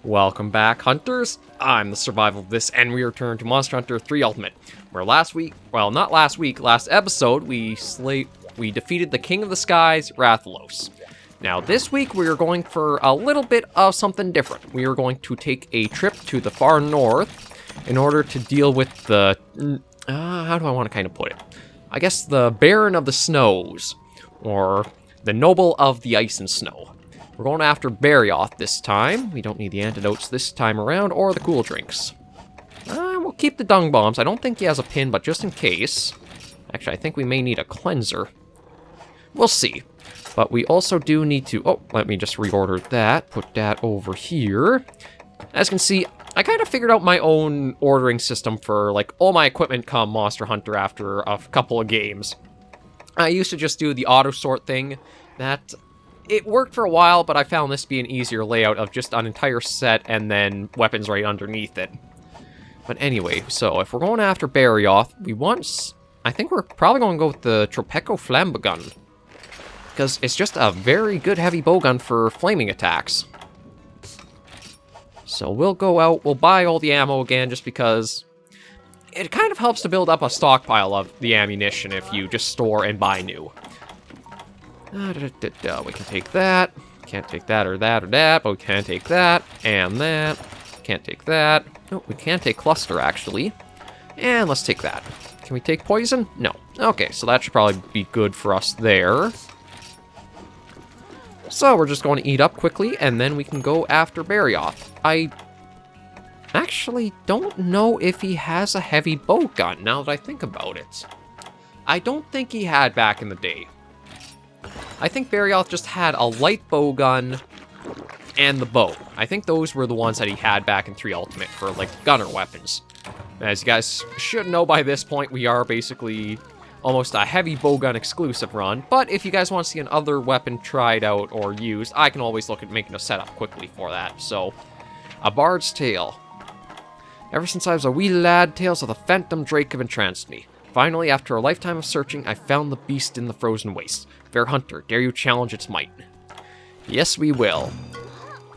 Welcome back, hunters. I'm the SurvivalVis, and we return to Monster Hunter 3 Ultimate, where last episode, we defeated the King of the Skies, Rathalos. Now, this week, we are going for a little bit of something different. We are going to take a trip to the far north in order to deal with the, how do I want to kind of put it? I guess the Baron of the Snows, or the Noble of the Ice and Snow. We're going after Barioth this time. We don't need the antidotes this time around, or the cool drinks. We'll keep the dung bombs. I don't think he has a pin, but just in case. Actually, I think we may need a cleanser. We'll see. But we also do need to... Oh, let me just reorder that. Put that over here. As you can see, I kind of figured out my own ordering system for, like, all my equipment come Monster Hunter after a couple of games. I used to just do the auto-sort thing. It worked for a while, but I found this to be an easier layout of just an entire set and then weapons right underneath it. But anyway, so if we're going after Barioth, I think we're probably going to go with the Tropeco Flambegun. Because it's just a very good heavy bowgun for flaming attacks. So we'll go out, we'll buy all the ammo again just because it kind of helps to build up a stockpile of the ammunition if you just store and buy new. We can take that. Can't take that or that or that, but we can take that and that. Can't take that. No, we can take cluster, actually. And let's take that. Can we take poison? No. Okay, so that should probably be good for us there. So we're just going to eat up quickly, and then we can go after Barioth. I actually don't know if he has a heavy bow gun, now that I think about it. I don't think he had back in the day. I think Barioth just had a light bow gun and the bow. I think those were the ones that he had back in 3 Ultimate for, like, gunner weapons. As you guys should know by this point, we are basically almost a heavy bowgun exclusive run, but if you guys want to see another weapon tried out or used, I can always look at making a setup quickly for that. So, a Bard's Tale. Ever since I was a wee lad, tales of the Phantom Drake have entranced me. Finally, after a lifetime of searching, I found the beast in the frozen waste. Fair hunter, dare you challenge its might? Yes, we will.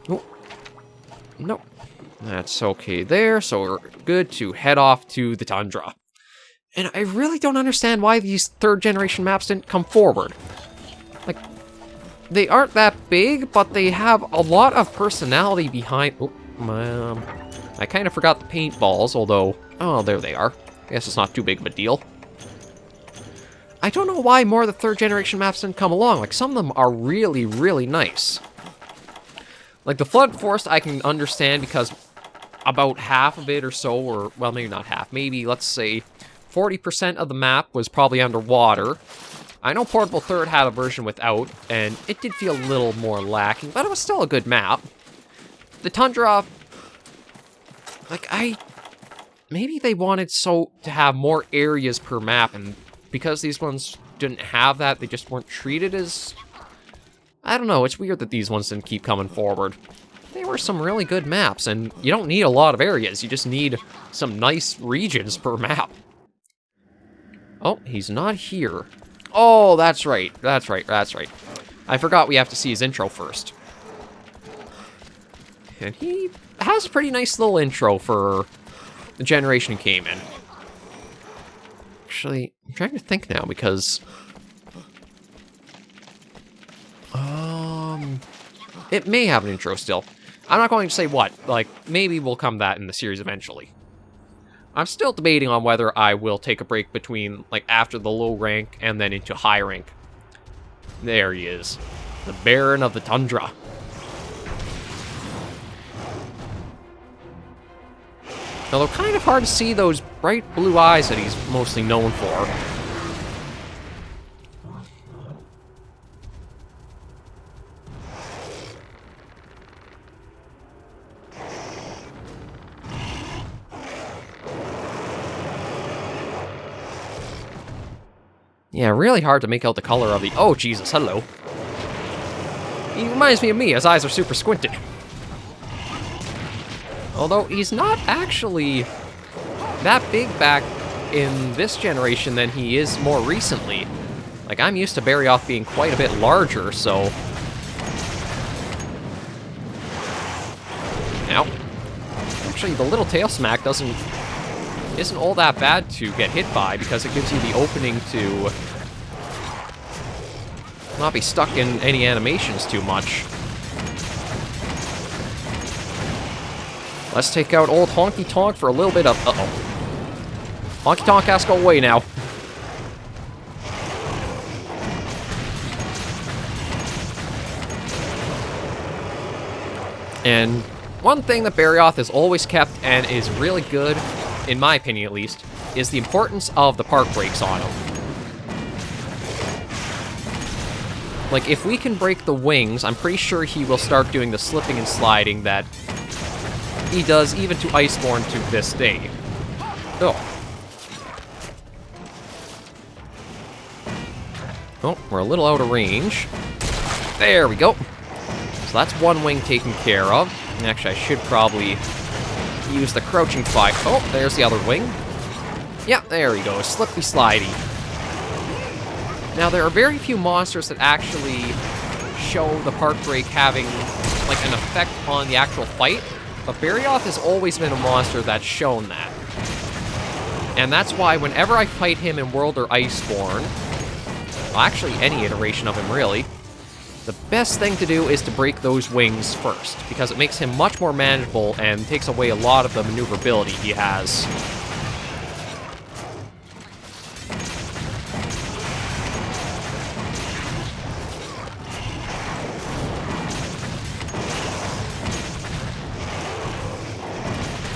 Oh. No. That's okay there, so we're good to head off to the Tundra. And I really don't understand why these 3rd generation maps didn't come forward. Like, they aren't that big, but they have a lot of personality behind... Oh, I kind of forgot the paintballs, although... Oh, there they are. I guess it's not too big of a deal. I don't know why more of the 3rd generation maps didn't come along. Like, some of them are really, really nice. Like, the Flood Forest I can understand because about half of it or so, or, well, maybe not half, maybe, let's say, 40% of the map was probably underwater. I know Portable 3rd had a version without, and it did feel a little more lacking, but it was still a good map. The Tundra, like, maybe they wanted to have more areas per map, and because these ones didn't have that, they just weren't treated as... I don't know, it's weird that these ones didn't keep coming forward. They were some really good maps, and you don't need a lot of areas, you just need some nice regions per map. Oh, he's not here. Oh, that's right, that's right. I forgot we have to see his intro first. And he has a pretty nice little intro for the generation he came in. Actually, I'm trying to think now because... it may have an intro still. I'm not going to say what. Like, maybe we'll come that in the series eventually. I'm still debating on whether I will take a break between, like, after the low rank and then into high rank. There he is. The Baron of the Tundra. Although kind of hard to see those bright blue eyes that he's mostly known for. Yeah, really hard to make out the color of the... Oh, Jesus, hello. He reminds me of me, his eyes are super squinted. Although, he's not actually that big back in this generation than he is more recently. Like, I'm used to Barioth being quite a bit larger, so... Ow. Actually, the little tail smack isn't all that bad to get hit by, because it gives you the opening to not be stuck in any animations too much. Let's take out old Honky Tonk for a little bit of... Uh-oh. Honky Tonk has to go away now. And one thing that Barioth has always kept, and is really good, in my opinion at least, is the importance of the park brakes on him. Like, if we can break the wings, I'm pretty sure he will start doing the slipping and sliding that he does even to Iceborne to this day. Oh. Oh, we're a little out of range. There we go. So that's one wing taken care of. And actually, I should probably use the crouching fly. Oh, there's the other wing. Yeah, there we go. Slippy slidey. Now, there are very few monsters that actually show the park brake having, like, an effect on the actual fight. But Barioth has always been a monster that's shown that. And that's why whenever I fight him in World or Iceborne, well, actually any iteration of him, really, the best thing to do is to break those wings first, because it makes him much more manageable and takes away a lot of the maneuverability he has.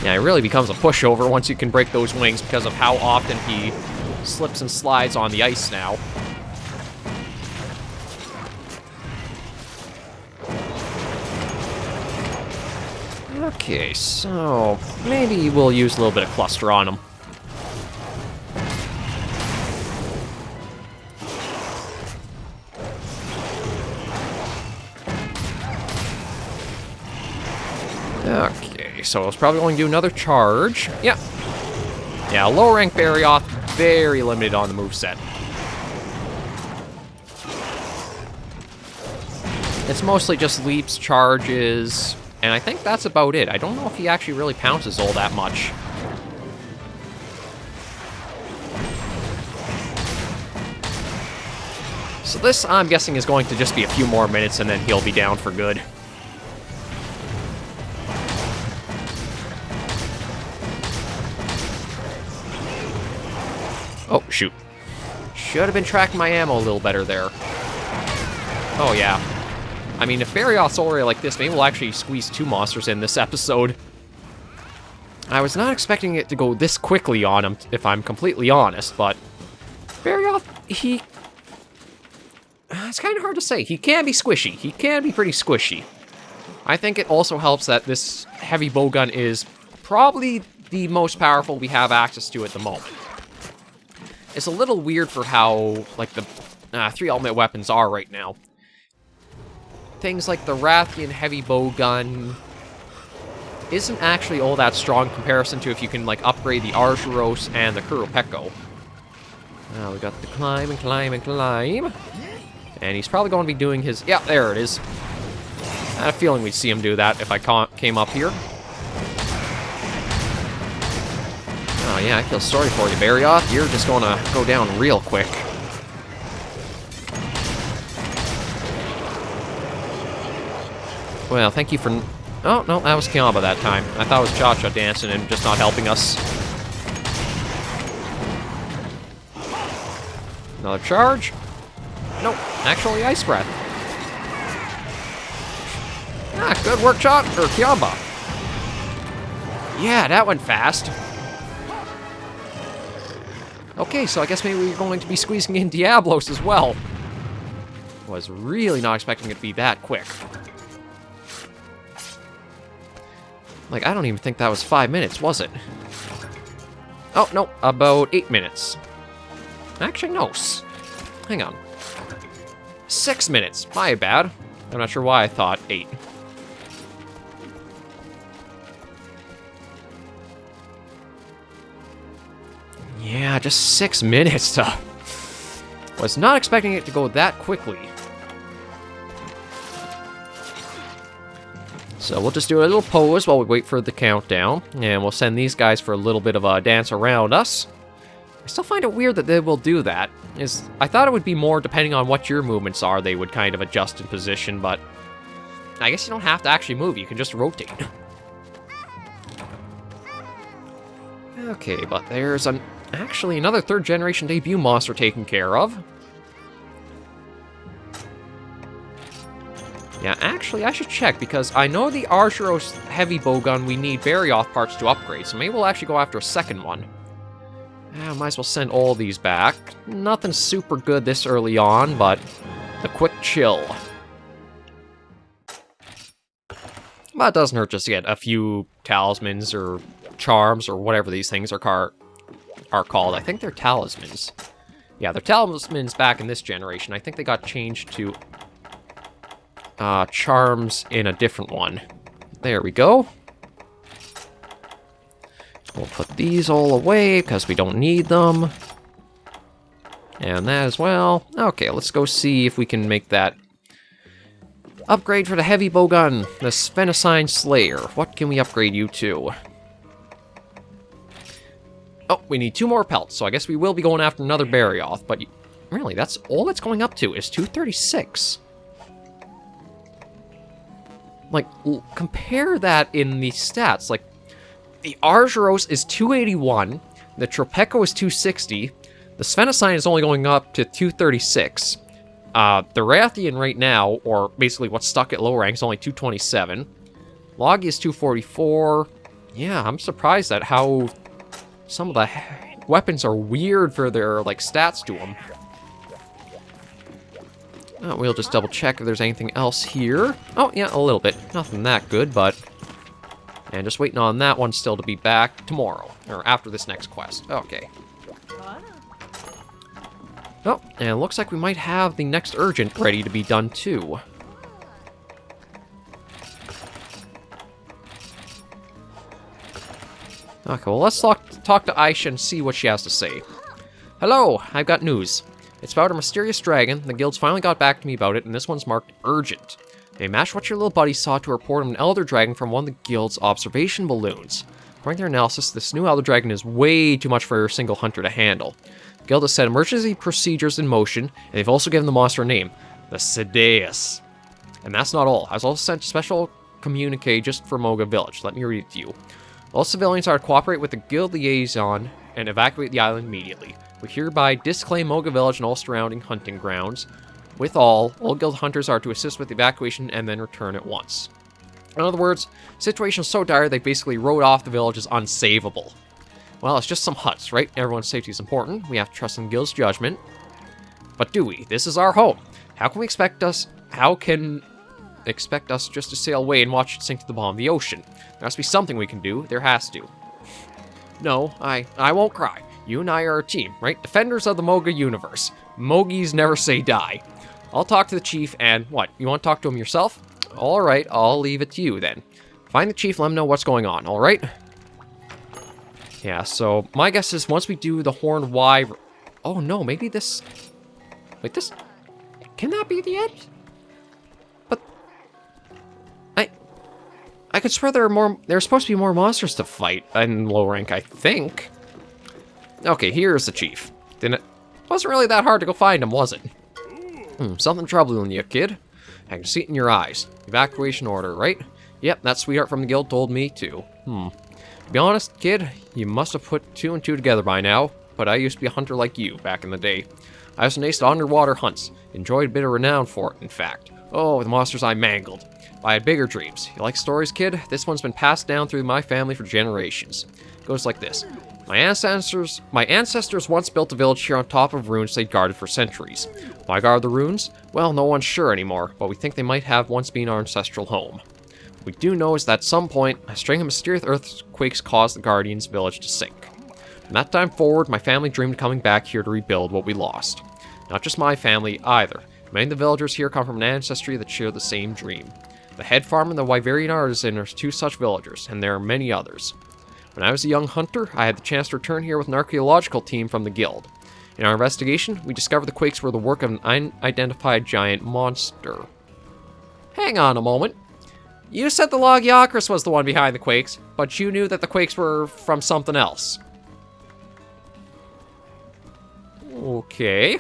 Yeah, it really becomes a pushover once you can break those wings because of how often he slips and slides on the ice now. Okay, so maybe we'll use a little bit of cluster on him. Okay, so I was probably going to do another charge. Yeah. Yeah, low rank Barioth, very limited on the moveset. It's mostly just leaps, charges, and I think that's about it. I don't know if he actually really pounces all that much. So this, I'm guessing, is going to just be a few more minutes and then he'll be down for good. Oh, shoot. Should have been tracking my ammo a little better there. Oh, yeah. I mean, if Barioth's already like this, maybe we'll actually squeeze 2 monsters in this episode. I was not expecting it to go this quickly on him, if I'm completely honest, but Barioth, he... It's kind of hard to say. He can be squishy. He can be pretty squishy. I think it also helps that this heavy bowgun is probably the most powerful we have access to at the moment. It's a little weird for how, like, the 3 ultimate weapons are right now. Things like the Rathian heavy bowgun isn't actually all that strong in comparison to if you can, like, upgrade the Argyros and the Kuropeko. Now we got the climb and climb and climb. And he's probably going to be doing his... Yeah, there it is. I had a feeling we'd see him do that if I came up here. Oh yeah, I feel sorry for you, Barioth. You're just going to go down real quick. Well, thank you for... Oh, no, that was Kiamba that time. I thought it was Cha-Cha dancing and just not helping us. Another charge? Nope, actually Ice Breath. Ah, good work, Kiamba. Yeah, that went fast. Okay, so I guess maybe we're going to be squeezing in Diablos as well. Was really not expecting it to be that quick. Like, I don't even think that was 5 minutes, was it? Oh, no, about 8 minutes. Actually, no. Hang on. 6 minutes. My bad. I'm not sure why I thought 8. Yeah, just 6 minutes. Was not expecting it to go that quickly. So we'll just do a little pose while we wait for the countdown, and we'll send these guys for a little bit of a dance around us. I still find it weird that they will do that. I thought it would be more depending on what your movements are, they would kind of adjust in position, but I guess you don't have to actually move, you can just rotate. Okay, but there's actually another 3rd generation debut monster taken care of. Yeah, actually, I should check, because I know the Argyros heavy bowgun we need Barioth parts to upgrade, so maybe we'll actually go after a second one. Might as well send all these back. Nothing super good this early on, but the quick chill. But it doesn't hurt just to get a few talismans or charms or whatever these things are called. I think they're talismans. Yeah, they're talismans back in this generation. I think they got changed to charms in a different one. There we go. We'll put these all away because we don't need them. And that as well. Okay, let's go see if we can make that upgrade for the heavy bowgun, the Sphenicine Slayer. What can we upgrade you to? Oh, we need 2 more pelts, so I guess we will be going after another Barioth, but really, that's all it's going up to is 236. Like, compare that in the stats. Like, the Argyros is 281, the Tropeco is 260, the Sphenicine is only going up to 236. The Rathian right now, or basically what's stuck at low rank, is only 227. Logi is 244. Yeah, I'm surprised at how some of the weapons are weird for their, like, stats to them. We'll just double check if there's anything else here. Oh, yeah, a little bit. Nothing that good, but... And just waiting on that one still to be back tomorrow, or after this next quest. Okay. Oh, and it looks like we might have the next urgent ready to be done, too. Okay, well, let's talk to Aisha and see what she has to say. Hello, I've got news. It's about a mysterious dragon. The guild's finally got back to me about it, and this one's marked urgent. They matched what your little buddy saw to report of an elder dragon from one of the guild's observation balloons. According to their analysis, this new elder dragon is way too much for a single hunter to handle. The guild has set emergency procedures in motion, and they've also given the monster a name, the Sideus. And that's not all. I was also sent a special communique just for Moga Village. Let me read it to you. All civilians are to cooperate with the guild liaison and evacuate the island immediately. We hereby disclaim Moga Village and all surrounding hunting grounds. With all guild hunters are to assist with the evacuation and then return at once. In other words, the situation is so dire they basically wrote off the village as unsavable. Well, it's just some huts, right? Everyone's safety is important. We have to trust in the guild's judgment. But do we? This is our home. How can expect us just to sail away and watch it sink to the bottom of the ocean? There has to be something we can do. There has to. No, I won't cry. You and I are a team, right? Defenders of the Moga universe. Mogies never say die. I'll talk to the chief and, what, you want to talk to him yourself? Alright, I'll leave it to you then. Find the chief, let him know what's going on, alright? Yeah, so my guess is once we do the Horned Wyvern... Oh no, maybe this... Wait, this... Can that be the end? But... I could swear there's supposed to be more monsters to fight in low rank, I think. Okay, here's the chief. Wasn't really that hard to go find him, was it? Something troubling you, kid. I can see it in your eyes. Evacuation order, right? Yep, that sweetheart from the guild told me too. To be honest, kid, you must have put 2 and 2 together by now, but I used to be a hunter like you back in the day. I was an ace at underwater hunts. Enjoyed a bit of renown for it, in fact. Oh, the monsters I mangled. But I had bigger dreams. You like stories, kid? This one's been passed down through my family for generations. It goes like this. My ancestors once built a village here on top of ruins they guarded for centuries. Why guard the ruins? Well, no one's sure anymore, but we think they might have once been our ancestral home. What we do know is that at some point, a string of mysterious earthquakes caused the Guardian's village to sink. From that time forward, my family dreamed of coming back here to rebuild what we lost. Not just my family, either. Many of the villagers here come from an ancestry that share the same dream. The head farmer and the Wyverian artisan are 2 such villagers, and there are many others. When I was a young hunter, I had the chance to return here with an archaeological team from the guild. In our investigation, we discovered the quakes were the work of an unidentified giant monster. Hang on a moment. You said the Logiocris was the one behind the quakes, but you knew that the quakes were from something else. Okay.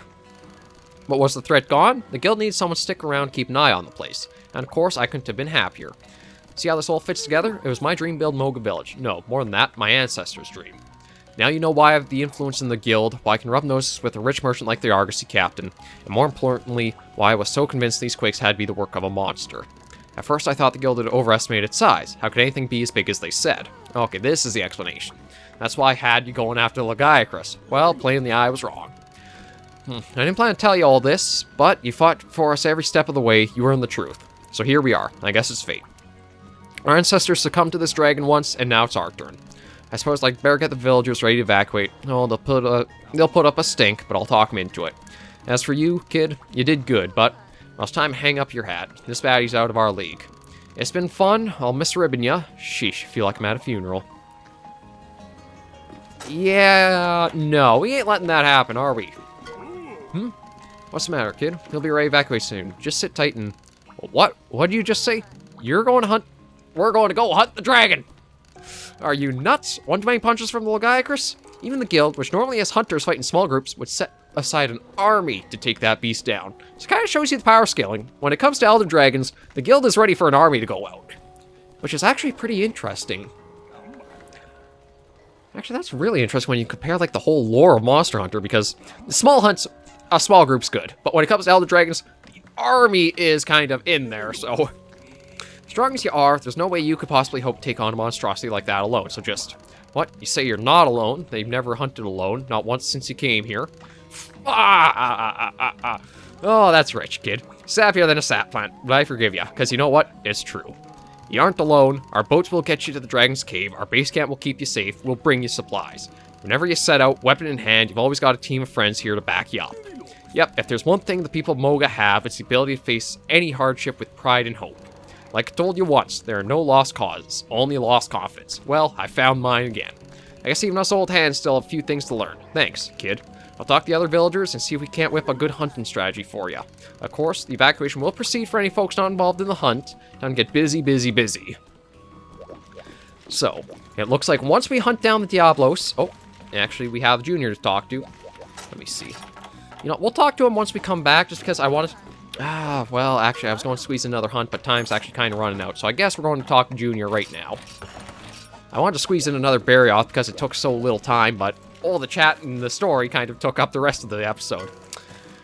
But was the threat gone? The guild needs someone to stick around and keep an eye on the place. And of course, I couldn't have been happier. See how this all fits together? It was my dream build Moga Village. No, more than that, my ancestors' dream. Now you know why I have the influence in the guild, why I can rub noses with a rich merchant like the Argosy captain, and more importantly, why I was so convinced these quakes had to be the work of a monster. At first I thought the guild had overestimated its size. How could anything be as big as they said? Okay, this is the explanation. That's why I had you going after Logiocris. Well, plainly I was wrong. I didn't plan to tell you all this, but you fought for us every step of the way. You were in the truth. So here we are. I guess it's fate. Our ancestors succumbed to this dragon once, and now it's our turn. I suppose like better get the villagers ready to evacuate. Oh, they'll put up a stink, but I'll talk them into it. As for you, kid, you did good, but well, it's time to hang up your hat. This baddie's out of our league. It's been fun. I'll miss ribbing ya. Sheesh, feel like I'm at a funeral. Yeah, no, we ain't letting that happen, are we? What's the matter, kid? He'll be ready to evacuate soon. Just sit tight and... What? What did you just say? You're going to hunt... We're going to go hunt the dragon! Are you nuts? One too many punches from the Logiocris? Even the guild, which normally has hunters fight in small groups, would set aside an army to take that beast down. So it kind of shows you the power scaling. When it comes to elder dragons, the guild is ready for an army to go out. Which is actually pretty interesting. Actually, that's really interesting when you compare like the whole lore of Monster Hunter, because the small hunts, a small group's good. But when it comes to elder dragons, the army is kind of in there, so... Strong as you are, there's no way you could possibly hope to take on a monstrosity like that alone, so just... What? You say you're not alone? They've never hunted alone, not once since you came here. Oh, that's rich, kid. Sappier than a sap plant, but I forgive ya, because you know what? It's true. You aren't alone. Our boats will get you to the Dragon's Cave. Our base camp will keep you safe. We'll bring you supplies. Whenever you set out, weapon in hand, you've always got a team of friends here to back you up. Yep, if there's one thing the people of Moga have, it's the ability to face any hardship with pride and hope. Like I told you once, there are no lost causes, only lost confidence. Well, I found mine again. I guess even us old hands still have a few things to learn. Thanks, kid. I'll talk to the other villagers and see if we can't whip a good hunting strategy for you. Of course, the evacuation will proceed for any folks not involved in the hunt. Time to get busy, busy, busy. So, it looks like once we hunt down the Diablos... Oh, actually, we have Junior to talk to. Let me see. You know, we'll talk to him once we come back, just because I want to... well, actually, I was going to squeeze another hunt, but time's actually kind of running out. So I guess we're going to talk to Junior right now. I wanted to squeeze in another Barioth because it took so little time, but all the chat and the story kind of took up the rest of the episode.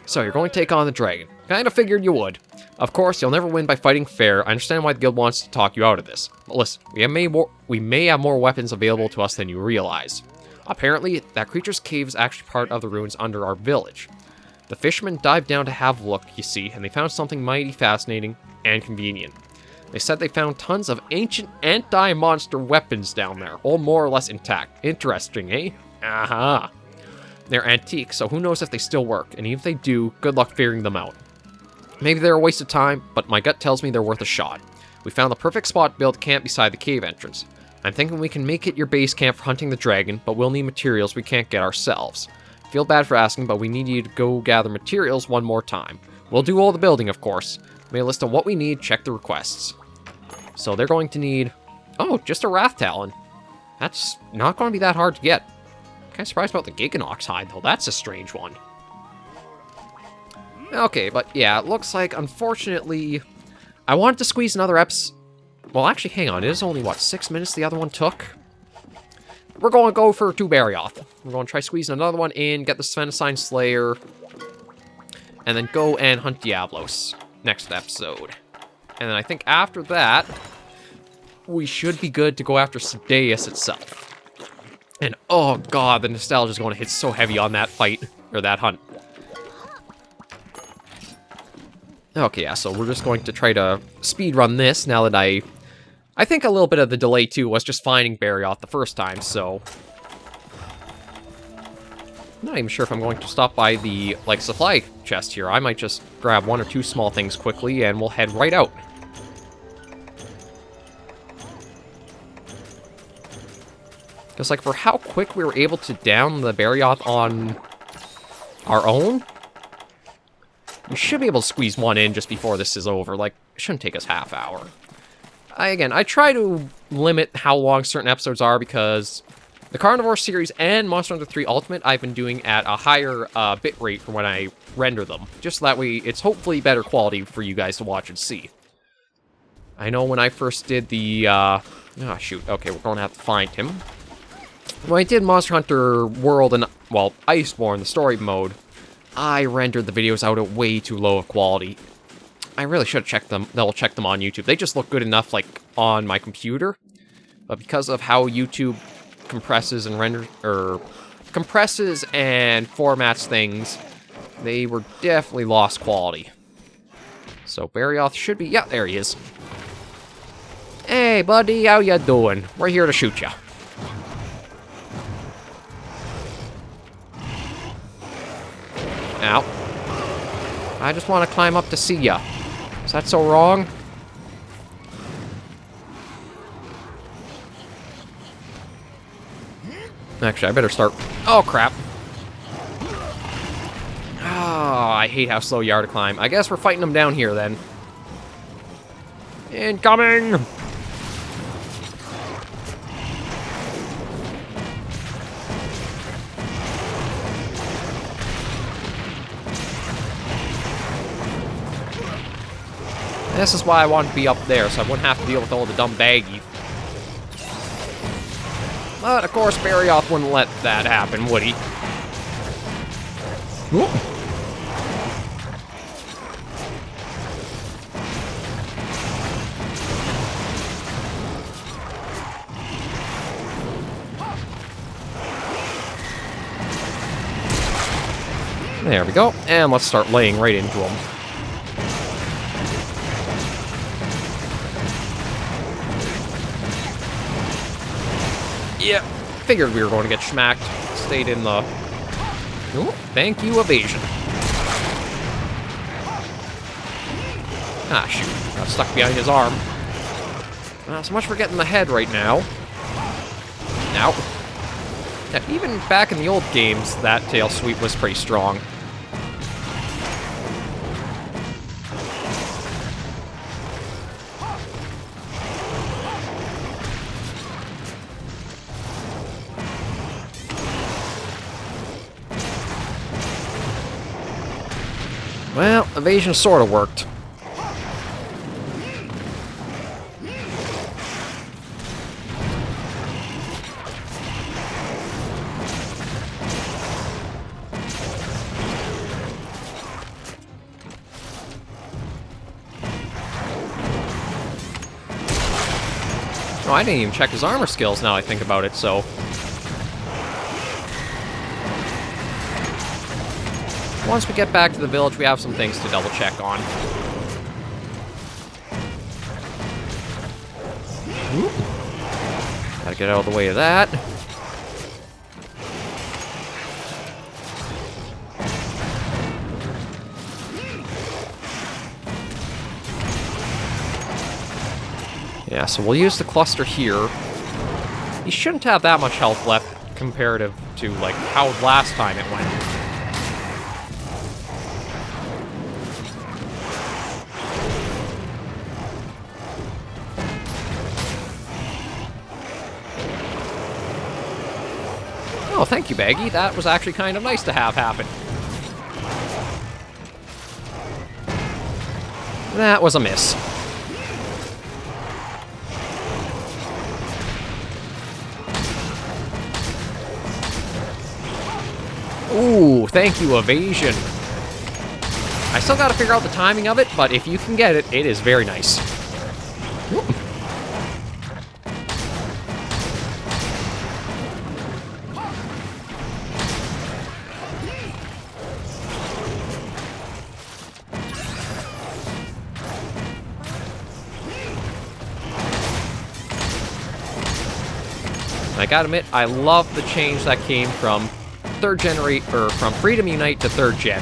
So you're going to take on the dragon. Kind of figured you would. Of course, you'll never win by fighting fair. I understand why the guild wants to talk you out of this. But listen, we may have more weapons available to us than you realize. Apparently, that creature's cave is actually part of the ruins under our village. The fishermen dived down to have a look, you see, and they found something mighty fascinating and convenient. They said they found tons of ancient anti-monster weapons down there, all more or less intact. Interesting, eh? Aha. They're antique, so who knows if they still work, and even if they do, good luck figuring them out. Maybe they're a waste of time, but my gut tells me they're worth a shot. We found the perfect spot to build a camp beside the cave entrance. I'm thinking we can make it your base camp for hunting the dragon, but we'll need materials we can't get ourselves. Feel bad for asking, but we need you to go gather materials one more time. We'll do all the building, of course. Make a list of what we need, check the requests. So they're going to need... Oh, just a Wrath Talon. That's not going to be that hard to get. Kind of surprised about the Giganox hide, though. That's a strange one. Okay, but yeah, it looks like, unfortunately... I wanted to squeeze another episode... Well, actually, hang on. It is only, what, 6 minutes the other one took? We're going to go for 2 Barioth. We're going to try squeezing another one in, get the Svenasine Slayer, and then go and hunt Diablos next episode. And then I think after that, we should be good to go after Sedeus itself. And oh god, the nostalgia is going to hit so heavy on that fight, or that hunt. Okay, yeah, so we're just going to try to speedrun this now that I think a little bit of the delay, too, was just finding Barioth the first time, so... I'm not even sure if I'm going to stop by the, like, supply chest here. I might just grab 1 or 2 small things quickly, and we'll head right out. Because, like, for how quick we were able to down the Barioth on our own, we should be able to squeeze one in just before this is over. Like, it shouldn't take us half hour. I try to limit how long certain episodes are because the Carnivore series and Monster Hunter 3 Ultimate I've been doing at a higher bit rate for when I render them. Just that way, it's hopefully better quality for you guys to watch and see. I know when I first did the, oh shoot, okay, we're going to have to find him. When I did Monster Hunter World and, well, Iceborne, the story mode, I rendered the videos out at way too low of quality. I really should have checked them, double checked them on YouTube. They just look good enough, like, on my computer. But because of how YouTube compresses and compresses and formats things, they were definitely lost quality. So Barioth should be, yeah, there he is. Hey buddy, how ya doing? We're here to shoot ya. Ow. I just want to climb up to see ya. Is that so wrong? Actually, I better start... Oh, crap. Oh, I hate how slow you are to climb. I guess we're fighting them down here, then. Incoming! This is why I want to be up there, so I wouldn't have to deal with all the dumb baggies. But, of course, Barioth wouldn't let that happen, would he? Ooh. There we go, and let's start laying right into him. Yeah, figured we were going to get smacked. Stayed in the... Ooh, thank you, evasion. Ah, shoot. Got stuck behind his arm. So much for getting the head right now. Now. Yeah, even back in the old games, that tail sweep was pretty strong. Well, evasion sort of worked. Oh, I didn't even check his armor skills now I think about it, so... Once we get back to the village, we have some things to double check on. Ooh. Gotta get out of the way of that. Yeah, so we'll use the cluster here. He shouldn't have that much health left comparative to, like, how last time it went. Oh, thank you, Baggy. That was actually kind of nice to have happen. That was a miss. Ooh, thank you, evasion. I still gotta figure out the timing of it, but if you can get it, it is very nice. Ooh. I gotta admit, I love the change that came from from Freedom Unite to 3rd Gen,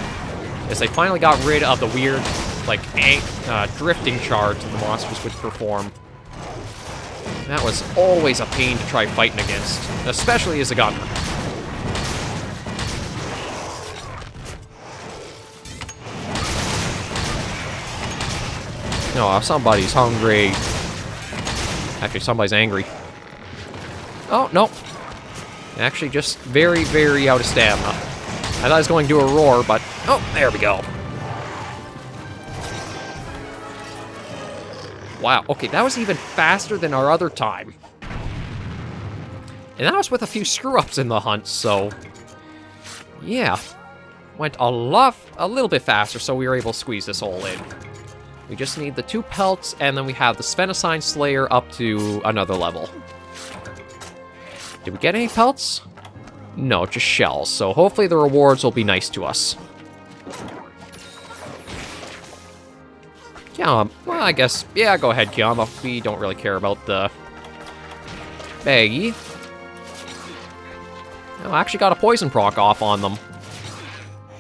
as they finally got rid of the weird, like, drifting charge that the monsters would perform. That was always a pain to try fighting against, especially as a gunner. Oh, somebody's hungry. Actually, somebody's angry. Oh, no. Actually, just very, very out of stamina. I thought I was going to do a roar, but... Oh, there we go. Wow, okay, that was even faster than our other time. And that was with a few screw-ups in the hunt, so... Yeah. Went a little bit faster, so we were able to squeeze this all in. We just need the 2 pelts, and then we have the Sphenicine Slayer up to another level. Did we get any pelts? No, just shells, so hopefully the rewards will be nice to us. Well, I guess, yeah, go ahead, Kiama. We don't really care about the baggy. Oh, I actually got a poison proc off on them.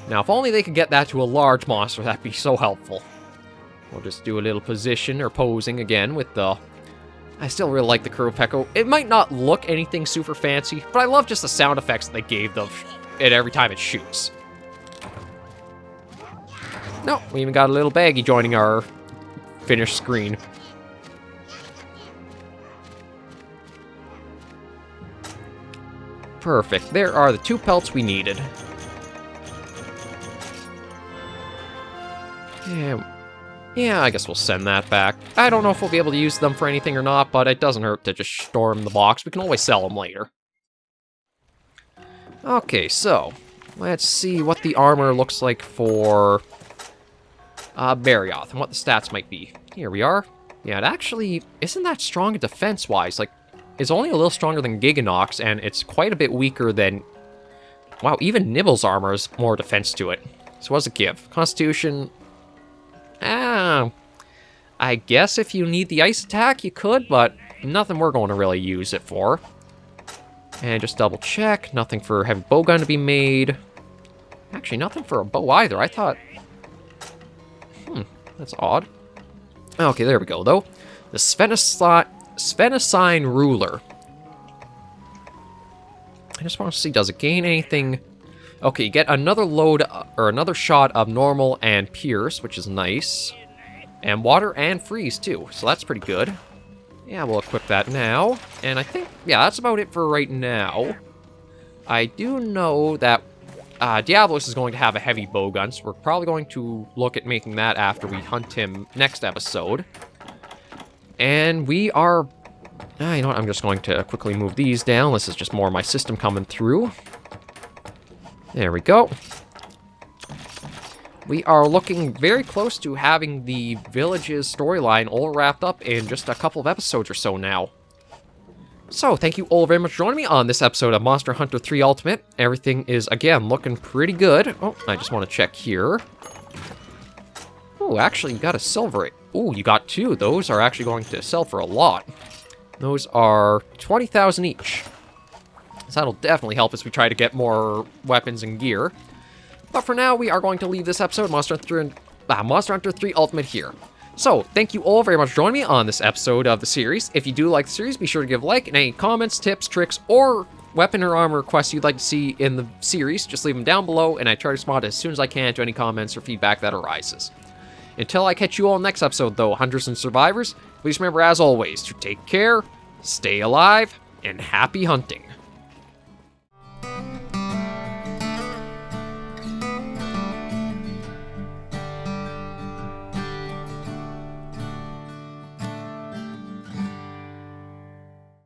Now, if only they could get that to a large monster, that'd be so helpful. We'll just do a little position or posing again with the... I still really like the Kuropeko. It might not look anything super fancy, but I love just the sound effects that they gave it every time it shoots. No, we even got a little baggy joining our finished screen. Perfect. There are the 2 pelts we needed. Yeah, I guess we'll send that back. I don't know if we'll be able to use them for anything or not, but it doesn't hurt to just storm the box. We can always sell them later. Okay, so let's see what the armor looks like for Barioth and what the stats might be. Here we are. Yeah, it actually isn't that strong defense-wise. Like, it's only a little stronger than Giganox, and it's quite a bit weaker than... Wow, even Nibble's armor has more defense to it. So what does it give? Constitution... I guess if you need the ice attack, you could, but nothing we're going to really use it for. And just double check. Nothing for heavy bowgun to be made. Actually, nothing for a bow either. I thought... that's odd. Okay, there we go, though. The Sphenicine Ruler. I just want to see, does it gain anything... Okay, you get another load, or another shot of normal and pierce, which is nice. And water and freeze, too, so that's pretty good. Yeah, we'll equip that now. And I think, yeah, that's about it for right now. I do know that Diablos is going to have a heavy bowgun, so we're probably going to look at making that after we hunt him next episode. And we are... you know what, I'm just going to quickly move these down. This is just more of my system coming through. There we go. We are looking very close to having the village's storyline all wrapped up in just a couple of episodes or so now. So, thank you all very much for joining me on this episode of Monster Hunter 3 Ultimate. Everything is, again, looking pretty good. Oh, I just want to check here. Oh, actually, you got a silver. Oh, you got 2. Those are actually going to sell for a lot. Those are 20,000 each. So that'll definitely help as we try to get more weapons and gear. But for now, we are going to leave this episode of Monster Hunter 3 Ultimate here. So, thank you all very much for joining me on this episode of the series. If you do like the series, be sure to give a like, and any comments, tips, tricks, or weapon or armor requests you'd like to see in the series, just leave them down below, and I try to respond as soon as I can to any comments or feedback that arises. Until I catch you all next episode, though, Hunters and Survivors, please remember, as always, to take care, stay alive, and happy hunting.